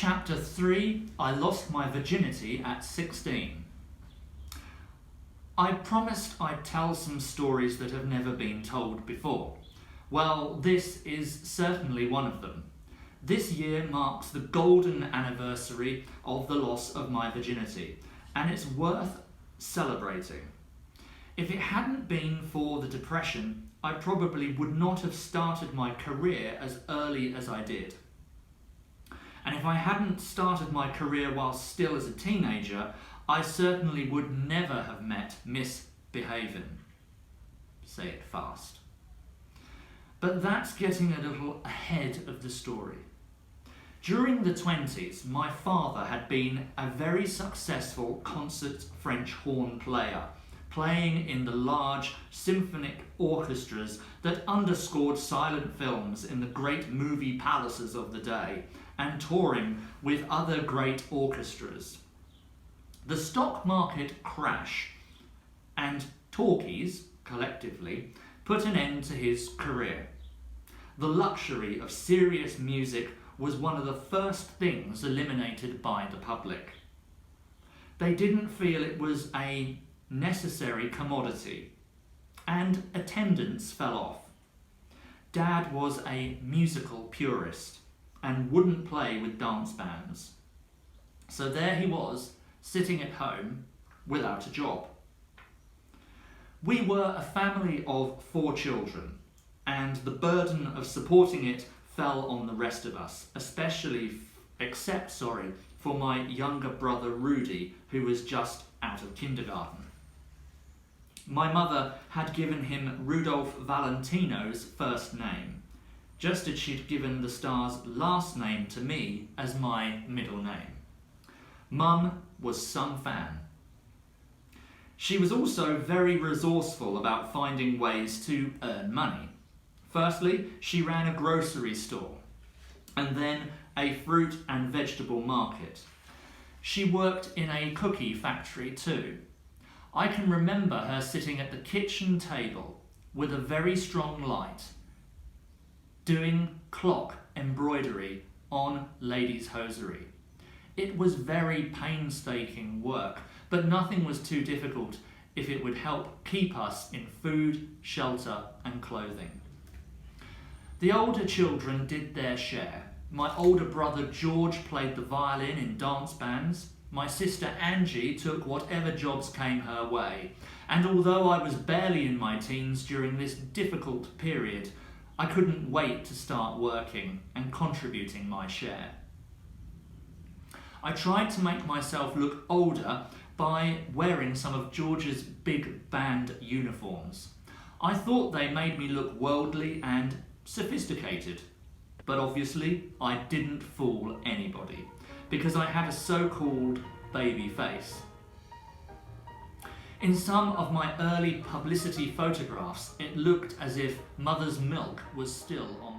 Chapter 3, I lost my virginity at 16. I promised I'd tell some stories that have never been told before. Well, this is certainly one of them. This year marks the golden anniversary of the loss of my virginity, and it's worth celebrating. If it hadn't been for the depression, I probably would not have started my career as early as I did. And if I hadn't started my career while still as a teenager, I certainly would never have met Miss Behavin'. Say it fast. But that's getting a little ahead of the story. During the 20s, my father had been a very successful concert French horn player, playing in the large symphonic orchestras that underscored silent films in the great movie palaces of the day, and touring with other great orchestras. The stock market crash and talkies, collectively, put an end to his career. The luxury of serious music was one of the first things eliminated by the public. They didn't feel it was a necessary commodity, and attendance fell off. Dad was a musical purist and wouldn't play with dance bands. So there he was, sitting at home without a job. We were a family of 4 children, and the burden of supporting it fell on the rest of us, except for my younger brother Rudy, who was just out of kindergarten. My mother had given him Rudolph Valentino's first name, just as she'd given the star's last name to me as my middle name. Mum was some fan. She was also very resourceful about finding ways to earn money. Firstly, she ran a grocery store, and then a fruit and vegetable market. She worked in a cookie factory too. I can remember her sitting at the kitchen table with a very strong light, doing clock embroidery on ladies' hosiery. It was very painstaking work, but nothing was too difficult if it would help keep us in food, shelter, and clothing. The older children did their share. My older brother George played the violin in dance bands. My sister Angie took whatever jobs came her way. And although I was barely in my teens during this difficult period, I couldn't wait to start working and contributing my share. I tried to make myself look older by wearing some of George's big band uniforms. I thought they made me look worldly and sophisticated, but obviously I didn't fool anybody because I had a so-called baby face. In some of my early publicity photographs, it looked as if mother's milk was still on.